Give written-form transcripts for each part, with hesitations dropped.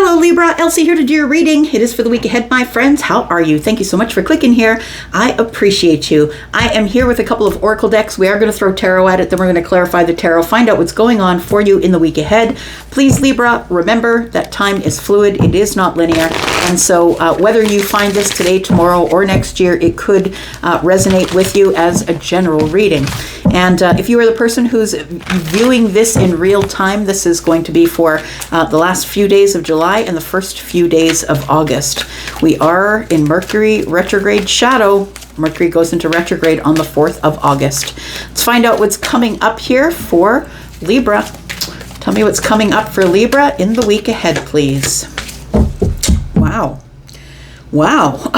Hello Libra, Elsie here to do your reading. It is for the week ahead, my friends. How are you? Thank you so much for clicking here. I appreciate you. I am here with a couple of oracle decks. We are going to throw tarot at it, then we're going to clarify the tarot, find out what's going on for you in the week ahead. Please Libra, remember that time is fluid. It is not linear. And so whether you find this today, tomorrow, or next year, it could resonate with you as a general reading. And if you are the person who's viewing this in real time, this is going to be for the last few days of July and the first few days of August. We are in Mercury retrograde shadow. Mercury goes into retrograde on the 4th of August. Let's find out what's coming up here for Libra. Tell me what's coming up for Libra in the week ahead, please. Wow. Wow.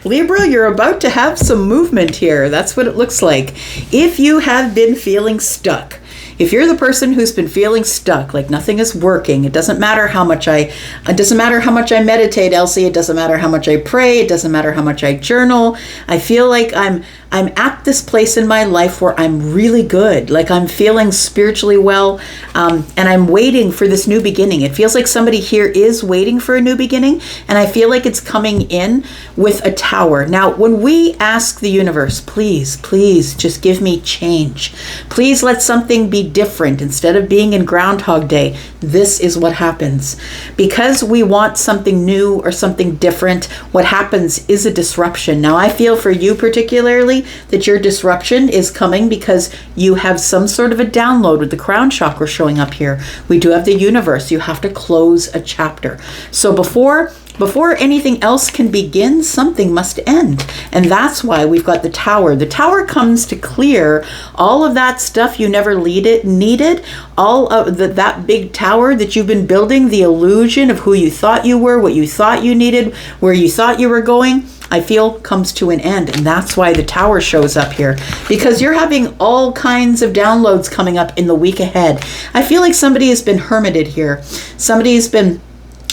Libra, you're about to have some movement here. That's what it looks like. If you have been feeling stuck, if you're the person who's been feeling stuck, like nothing is working, it doesn't matter how much I meditate, Elsie. It doesn't matter how much I pray. It doesn't matter how much I journal. I feel like I'm at this place in my life where I'm really good, like I'm feeling spiritually well, and I'm waiting for this new beginning. It feels like somebody here is waiting for a new beginning, and I feel like it's coming in with a tower. Now, when we ask the universe, please, please just give me change. Please let something be different instead of being in Groundhog Day. This is what happens. Because we want something new or something different, what happens is a disruption. Now, I feel for you particularly that your disruption is coming because you have some sort of a download with the crown chakra showing up here. We do have the universe. You have to close a chapter. So before anything else can begin, something must end. And that's why we've got the tower. The tower comes to clear all of that stuff you never needed, all of that big tower that you've been building, the illusion of who you thought you were, what you thought you needed, where you thought you were going, I feel comes to an end. And that's why the tower shows up here, because you're having all kinds of downloads coming up in the week ahead. I feel like somebody has been hermited here. Somebody's been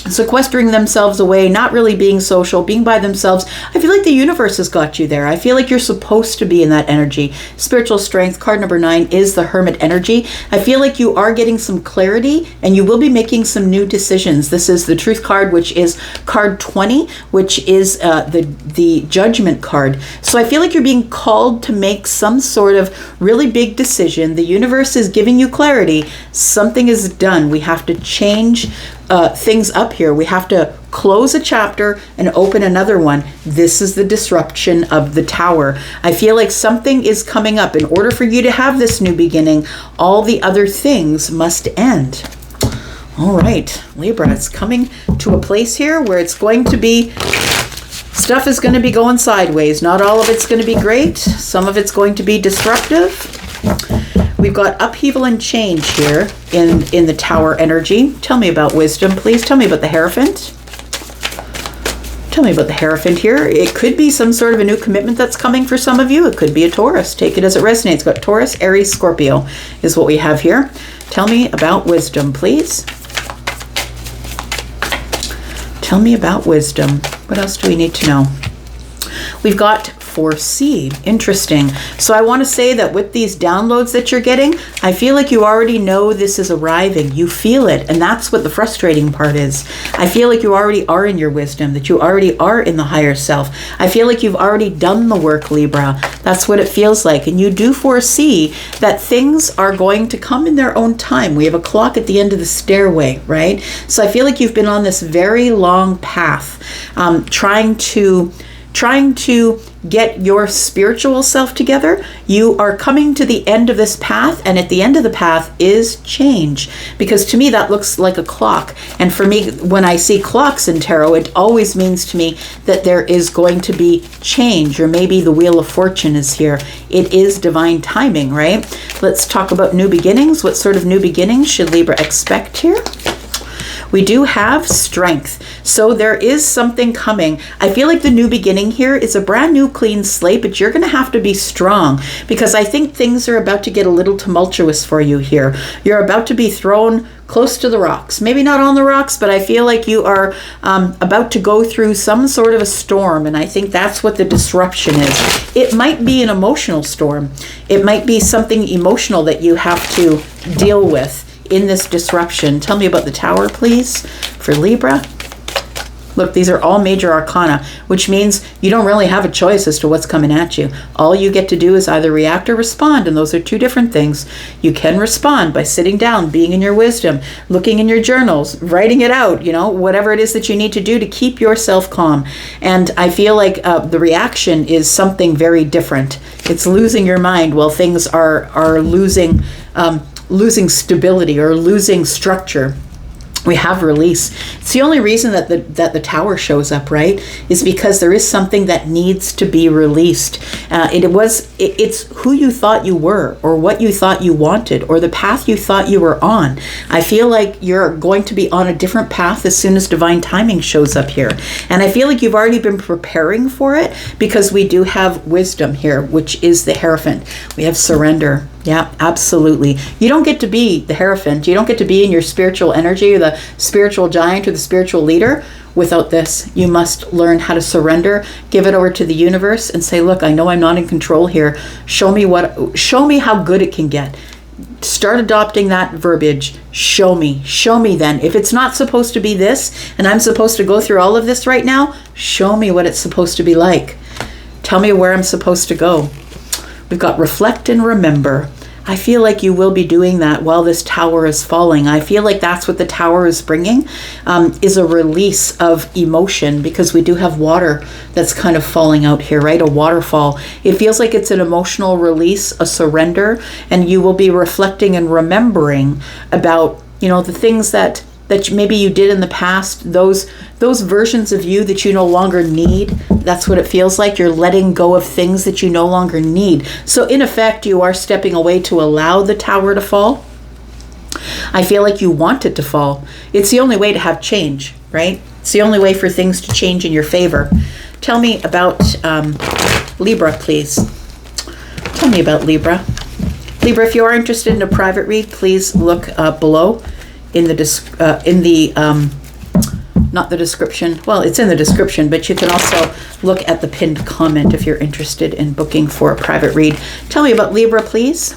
sequestering themselves away, not really being social, being by themselves. I feel like the universe has got you there. I feel like you're supposed to be in that energy. Spiritual strength, card number 9, is the hermit energy. I feel like you are getting some clarity and you will be making some new decisions. This is the truth card, which is card 20, which is the judgment card. So I feel like you're being called to make some sort of really big decision. The universe is giving you clarity. Something is done. We have to change things up here. We have to close a chapter and open another one. This is the disruption of the tower. I feel like something is coming up. In order for you to have this new beginning, all the other things must end. All right, Libra, it's coming to a place here where it's going to be, stuff is going to be going sideways. Not all of it's going to be great. Some of it's going to be disruptive. We've got upheaval and change here in the tower energy. Tell me about wisdom, please. Tell me about the Hierophant. Tell me about the Hierophant here. It could be some sort of a new commitment that's coming for some of you. It could be a Taurus. Take it as it resonates. Got Taurus, Aries, Scorpio is what we have here. Tell me about wisdom, please. Tell me about wisdom. What else do we need to know? We've got foresee. Interesting. So I want to say that with these downloads that you're getting, I feel like you already know this is arriving. You feel it. And that's what the frustrating part is. I feel like you already are in your wisdom, that you already are in the higher self. I feel like you've already done the work, Libra. That's what it feels like. And you do foresee that things are going to come in their own time. We have a clock at the end of the stairway, right? So I feel like you've been on this very long path, trying to get your spiritual self together. You are coming to the end of this path, and at the end of the path is change, because to me that looks like a clock. And for me, when I see clocks in tarot, it always means to me that there is going to be change, or maybe the Wheel of Fortune is here. It is divine timing, right? Let's talk about new beginnings. What sort of new beginnings should Libra expect here? We do have strength. So there is something coming. I feel like the new beginning here is a brand new clean slate, but you're going to have to be strong, because I think things are about to get a little tumultuous for you here. You're about to be thrown close to the rocks. Maybe not on the rocks, but I feel like you are about to go through some sort of a storm, and I think that's what the disruption is. It might be an emotional storm. It might be something emotional that you have to deal with in this disruption. Tell me about the Tower, please, for Libra. Look, these are all major arcana, which means you don't really have a choice as to what's coming at you. All you get to do is either react or respond, and those are two different things. You can respond by sitting down, being in your wisdom, looking in your journals, writing it out, whatever it is that you need to do to keep yourself calm. And I feel like the reaction is something very different. It's losing your mind while things are losing stability or losing structure. We have release. It's the only reason that the Tower shows up, right? Is because there is something that needs to be released. It's who you thought you were, or what you thought you wanted, or the path you thought you were on. I feel like you're going to be on a different path as soon as divine timing shows up here. And I feel like you've already been preparing for it, because we do have wisdom here, which is the Hierophant. We have surrender. Yeah, absolutely. You don't get to be the Hierophant. You don't get to be in your spiritual energy, or the spiritual giant, or the spiritual leader without this. You must learn how to surrender, give it over to the universe, and say, look, I know I'm not in control here. Show me how good it can get. Start adopting that verbiage. Show me then. If it's not supposed to be this, and I'm supposed to go through all of this right now, show me what it's supposed to be like. Tell me where I'm supposed to go. We've got reflect and remember. I feel like you will be doing that while this Tower is falling. I feel like that's what the Tower is bringing, is a release of emotion, because we do have water that's kind of falling out here, right? A waterfall. It feels like it's an emotional release, a surrender, and you will be reflecting and remembering about, the things that maybe you did in the past, those versions of you that you no longer need. That's what it feels like. You're letting go of things that you no longer need. So in effect, you are stepping away to allow the Tower to fall. I feel like you want it to fall. It's the only way to have change, right? It's the only way for things to change in your favor. Tell me about Libra, please. Tell me about Libra. Libra, if you are interested in a private read, please look below in the not the description. Well, it's in the description, but you can also look at the pinned comment if you're interested in booking for a private read. Tell me about Libra, please.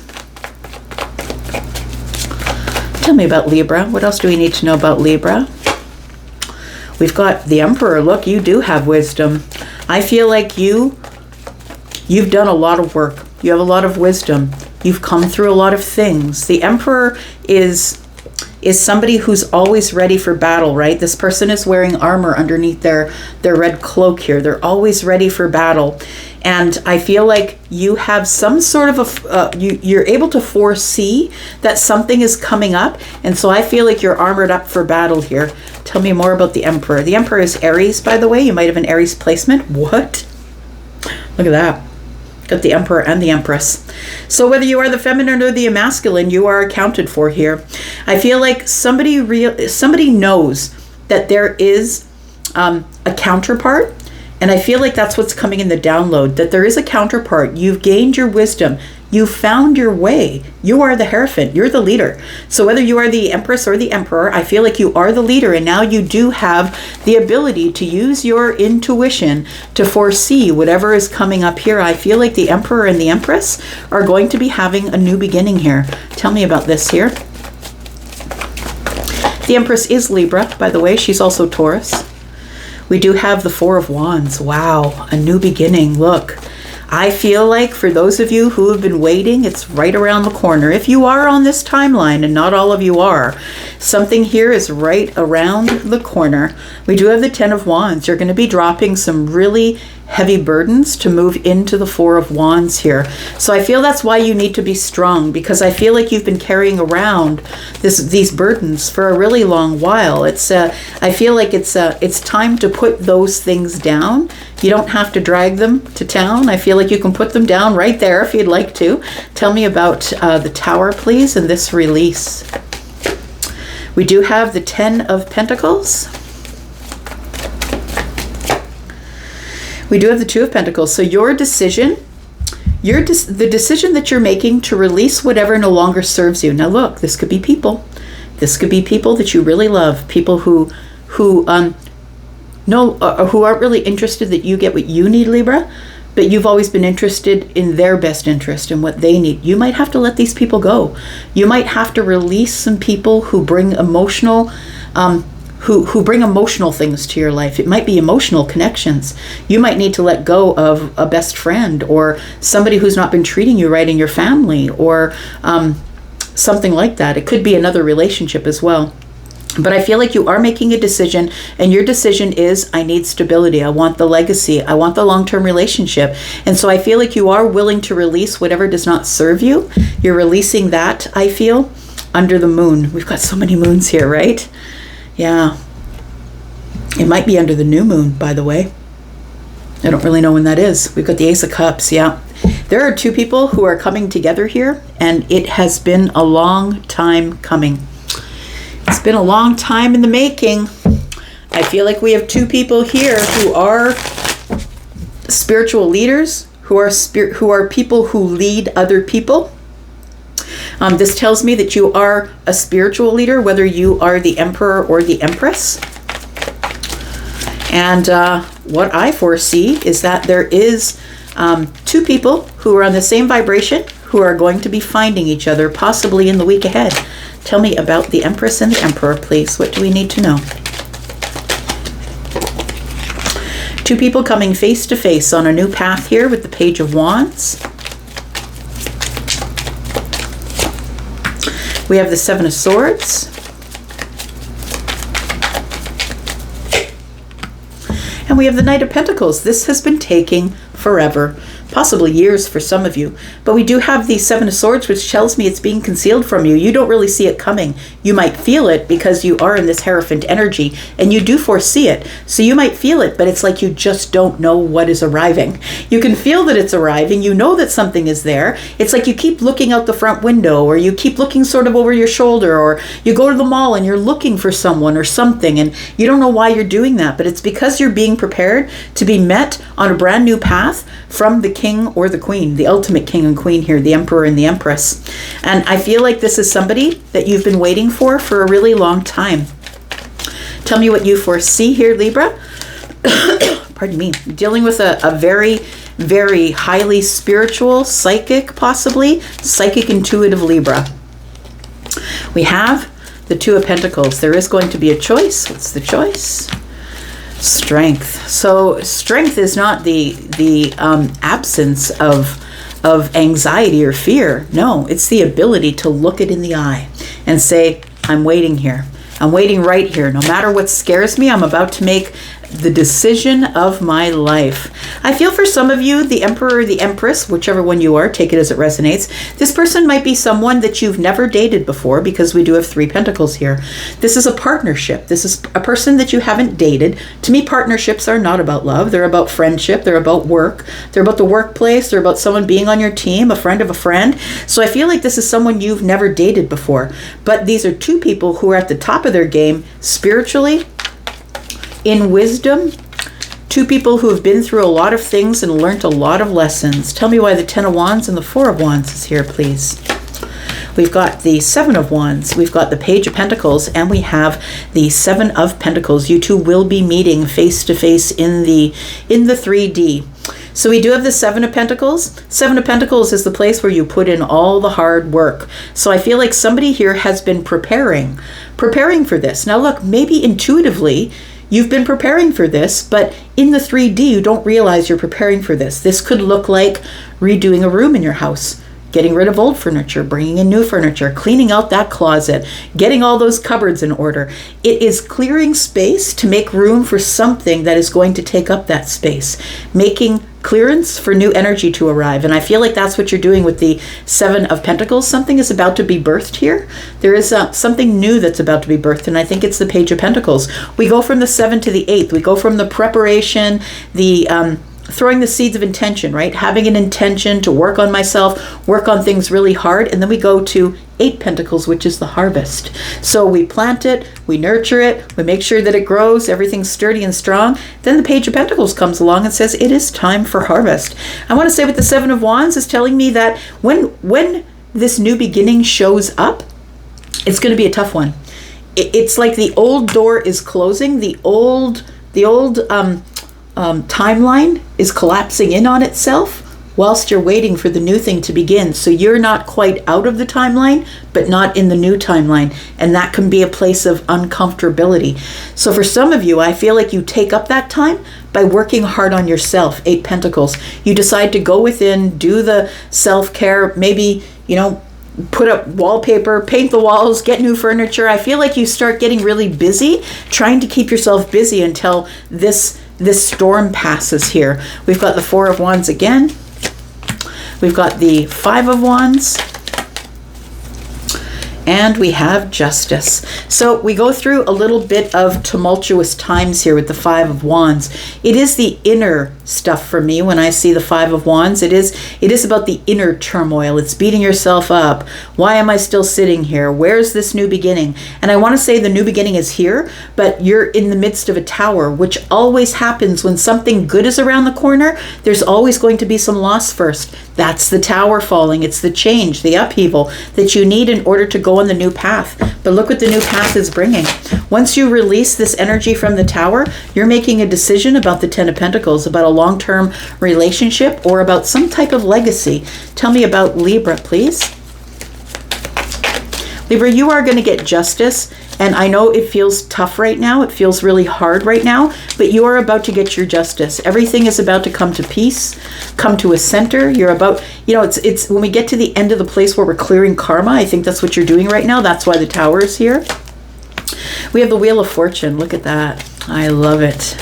Tell me about Libra. What else do we need to know about Libra? We've got the Emperor. Look, you do have wisdom. I feel like you've done a lot of work. You have a lot of wisdom. You've come through a lot of things. The Emperor is somebody who's always ready for battle, right? This person is wearing armor underneath their red cloak here. They're always ready for battle. And I feel like you have some sort of you're able to foresee that something is coming up. And so I feel like you're armored up for battle here. Tell me more about the Emperor. The Emperor is Aries, by the way. You might have an Aries placement. What? Look at that. Got the Emperor and the Empress. So whether you are the feminine or the masculine, you are accounted for here. I feel like somebody knows that there is a counterpart, and I feel like that's what's coming in the download, that there is a counterpart. You've gained your wisdom. You found your way. You are the Hierophant. You're the leader. So whether you are the Empress or the Emperor, I feel like you are the leader, and now you do have the ability to use your intuition to foresee whatever is coming up here. I feel like the Emperor and the Empress are going to be having a new beginning here. Tell me about this here. The Empress is Libra, by the way. She's also Taurus. We do have the Four of Wands. Wow, a new beginning. Look. I feel like for those of you who have been waiting, it's right around the corner. If you are on this timeline, and not all of you are, something here is right around the corner. We do have the Ten of Wands. You're going to be dropping some really heavy burdens to move into the Four of Wands here. So I feel that's why you need to be strong, because I feel like you've been carrying around these burdens for a really long while. I feel like it's time to put those things down. You don't have to drag them to town. I feel like you can put them down right there if you'd like to. Tell me about the Tower, please, and this release. We do have the Ten of Pentacles. We do have the Two of Pentacles. So your decision, the decision that you're making to release whatever no longer serves you. Now look, this could be people. This could be people that you really love. People who aren't really interested that you get what you need, Libra. but you've always been interested in their best interest and what they need. You might have to let these people go. You might have to release some people who bring emotional who bring emotional things to your life. It might be emotional connections. You might need to let go of a best friend or somebody who's not been treating you right in your family, or something like that. It could be another relationship as well. But I feel like you are making a decision, and your decision is, I need stability. I want the legacy. I want the long-term relationship. And so I feel like you are willing to release whatever does not serve you. You're releasing that, I feel, under the moon. We've got so many moons here, right? Yeah. It might be under the new moon, by the way. I don't really know when that is. We've got the Ace of Cups, yeah. There are two people who are coming together here, and it has been a long time coming. It's been a long time in the making. I feel like we have two people here who are spiritual leaders, who are people who lead other people. This tells me that you are a spiritual leader, whether you are the Emperor or the Empress. And what I foresee is that there is two people who are on the same vibration, who are going to be finding each other, possibly in the week ahead. Tell me about the Empress and the Emperor, please. What do we need to know? Two people coming face to face on a new path here with the Page of Wands. We have the Seven of Swords. And we have the Knight of Pentacles. This has been taking forever, possibly years for some of you. But we do have the Seven of Swords, which tells me it's being concealed from you. You don't really see it coming. You might feel it because you are in this Hierophant energy, and you do foresee it. So you might feel it, but it's like you just don't know what is arriving. You can feel that it's arriving. You know that something is there. It's like you keep looking out the front window, or you keep looking sort of over your shoulder, or you go to the mall and you're looking for someone or something, and you don't know why you're doing that, but it's because you're being prepared to be met on a brand new path from the king or the queen, the ultimate king and queen here, the Emperor and the Empress. And I feel like this is somebody that you've been waiting for a really long time. Tell me what you foresee here, Libra. Pardon me. Dealing with a very, very highly spiritual, psychic, possibly psychic, intuitive Libra. We have the Two of Pentacles. There is going to be a choice. What's the choice? Strength. So strength is not the absence of anxiety or fear. No, it's the ability to look it in the eye and say, I'm waiting here. I'm waiting right here. No matter what scares me, I'm about to make the decision of my life. I feel for some of you, the Emperor or the Empress, whichever one you are, take it as it resonates. This person might be someone that you've never dated before, because we do have Three Pentacles here. This is a partnership. This is a person that you haven't dated. To me, partnerships are not about love. They're about friendship. They're about work. They're about the workplace. They're about someone being on your team, a friend of a friend. So I feel like this is someone you've never dated before. But these are two people who are at the top of their game spiritually, in wisdom, two people who have been through a lot of things and learned a lot of lessons. Tell me why the Ten of Wands and the Four of Wands is here, please. We've got the Seven of Wands, we've got the Page of Pentacles, and we have the Seven of Pentacles. You two will be meeting face to face in the 3D. So we do have the Seven of Pentacles. Seven of Pentacles is the place where you put in all the hard work. So I feel like somebody here has been preparing for this. Now look, maybe intuitively, you've been preparing for this, but in the 3D, you don't realize you're preparing for this. This could look like redoing a room in your house, getting rid of old furniture, bringing in new furniture, cleaning out that closet, getting all those cupboards in order. It is clearing space to make room for something that is going to take up that space, making clearance for new energy to arrive. And I feel like that's what you're doing with the Seven of Pentacles. Something is about to be birthed here. There is something new that's about to be birthed, and I think it's the Page of Pentacles. We go from the 7 to the 8th. We go from the preparation, the throwing the seeds of intention, right? Having an intention to work on myself, work on things really hard, and then we go to 8 Pentacles, which is the harvest. So we plant it, we nurture it, we make sure that it grows, everything's sturdy and strong. Then the Page of Pentacles comes along and says, it is time for harvest. I want to say with the Seven of Wands is telling me that when this new beginning shows up, it's going to be a tough one. It's like the old door is closing, the old timeline is collapsing in on itself whilst you're waiting for the new thing to begin. So you're not quite out of the timeline, but not in the new timeline. And that can be a place of uncomfortability. So for some of you, I feel like you take up that time by working hard on yourself. 8 Pentacles. You decide to go within, do the self-care, maybe, put up wallpaper, paint the walls, get new furniture. I feel like you start getting really busy, trying to keep yourself busy until this storm passes here. We've got the 4 of Wands again. We've got the 5 of Wands. And we have Justice. So we go through a little bit of tumultuous times here with the 5 of Wands. It is the inner stuff for me when I see the 5 of Wands. It is about the inner turmoil. It's beating yourself up. Why am I still sitting here? Where's this new beginning? And I want to say the new beginning is here, but you're in the midst of a tower, which always happens when something good is around the corner. There's always going to be some loss first. That's the tower falling. It's the change, the upheaval that you need in order to go on the new path. But look what the new path is bringing. Once you release this energy from the tower, you're making a decision about the 10 of Pentacles, about a long-term relationship or about some type of legacy. Tell me about Libra, please. Libra, you are going to get justice. And I know it feels tough right now. It feels really hard right now, but you are about to get your justice. Everything is about to come to peace, come to a center. You're about, it's when we get to the end of the place where we're clearing karma, I think that's what you're doing right now. That's why the tower is here. We have the Wheel of Fortune. Look at that. I love it.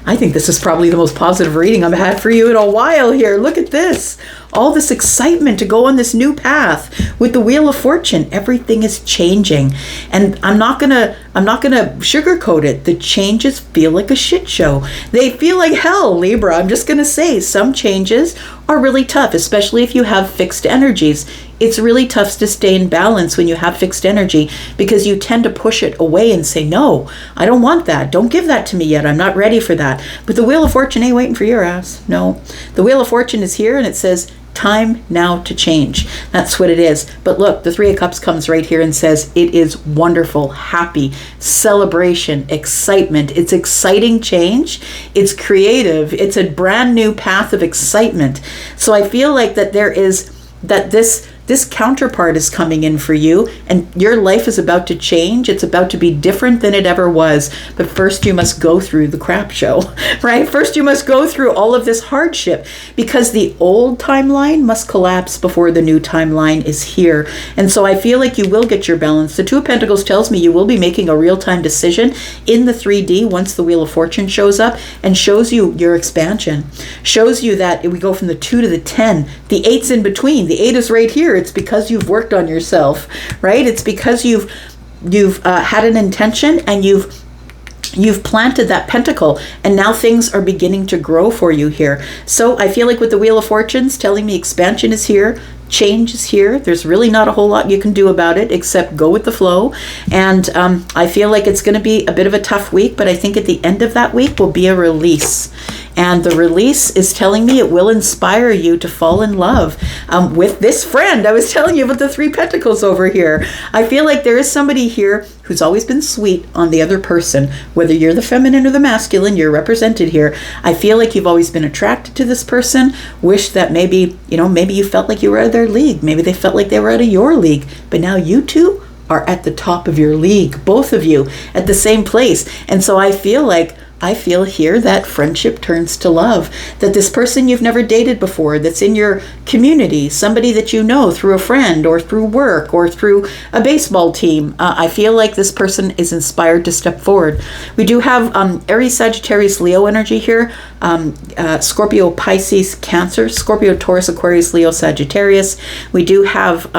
I think this is probably the most positive reading I've had for you in a while here. Look at this. All this excitement to go on this new path with the Wheel of Fortune. Everything is changing. And I'm not gonna sugarcoat it. The changes feel like a shit show. They feel like hell, Libra. I'm just gonna say some changes are really tough, especially if you have fixed energies. It's really tough to stay in balance when you have fixed energy because you tend to push it away and say, no, I don't want that. Don't give that to me yet. I'm not ready for that. But the Wheel of Fortune ain't waiting for your ass. No. The Wheel of Fortune is here and it says, time now to change. That's what it is. But look, the 3 of Cups comes right here and says, it is wonderful, happy, celebration, excitement. It's exciting change. It's creative. It's a brand new path of excitement. So I feel like that this counterpart is coming in for you and your life is about to change. It's about to be different than it ever was. But first you must go through the crap show, right? First you must go through all of this hardship because the old timeline must collapse before the new timeline is here. And so I feel like you will get your balance. The 2 of Pentacles tells me you will be making a real-time decision in the 3D once the Wheel of Fortune shows up and shows you your expansion. Shows you that we go from the 2 to the 10. The 8's in between. The 8 is right here. It's because you've worked on yourself, right? It's because you've had an intention and you've planted that pentacle and now things are beginning to grow for you here. So I feel like with the Wheel of Fortunes telling me expansion is here, change is here. There's really not a whole lot you can do about it except go with the flow. And I feel like it's going to be a bit of a tough week, but I think at the end of that week will be a release. And the release is telling me it will inspire you to fall in love with this friend. I was telling you about the 3 Pentacles over here. I feel like there is somebody here who's always been sweet on the other person. Whether you're the feminine or the masculine, you're represented here. I feel like you've always been attracted to this person. Wish that maybe you felt like you were out of their league. Maybe they felt like they were out of your league. But now you two are at the top of your league. Both of you at the same place. And so I feel here that friendship turns to love, that this person you've never dated before, that's in your community, somebody that you know through a friend or through work or through a baseball team, I feel like this person is inspired to step forward. We do have Aries, Sagittarius, Leo energy here, Scorpio, Pisces, Cancer, Scorpio, Taurus, Aquarius, Leo, Sagittarius. We do have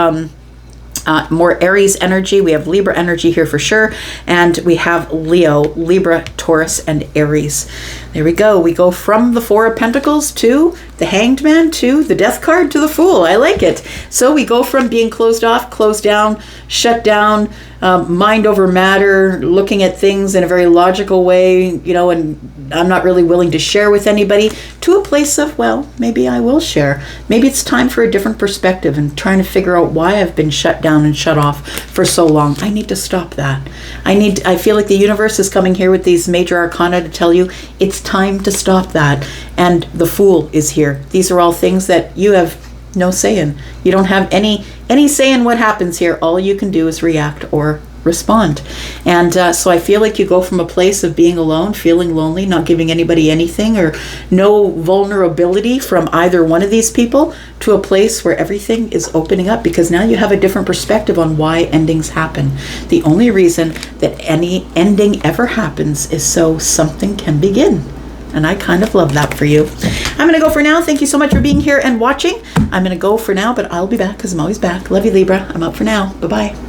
more Aries energy. We have Libra energy here for sure. And we have Leo, Libra, Taurus, and Aries. There we go. We go from the 4 of Pentacles to the Hanged Man to the Death card to the Fool. I like it. So we go from being closed off, closed down, shut down, mind over matter, looking at things in a very logical way, and I'm not really willing to share with anybody, to a place of, well, maybe I will share. Maybe it's time for a different perspective and trying to figure out why I've been shut down and shut off for so long. I need to stop that. I feel like the universe is coming here with these major arcana to tell you it's time to stop that. And the Fool is here. These are all things that you have no say in. You don't have any say in what happens here. All you can do is react or respond. And so I feel like you go from a place of being alone, feeling lonely, not giving anybody anything, or no vulnerability from either one of these people, to a place where everything is opening up, because now you have a different perspective on why endings happen. The only reason that any ending ever happens is so something can begin. And I kind of love that for you. I'm going to go for now. Thank you so much for being here and watching. I'm going to go for now, but I'll be back because I'm always back. Love you, Libra. I'm out for now. Bye-bye.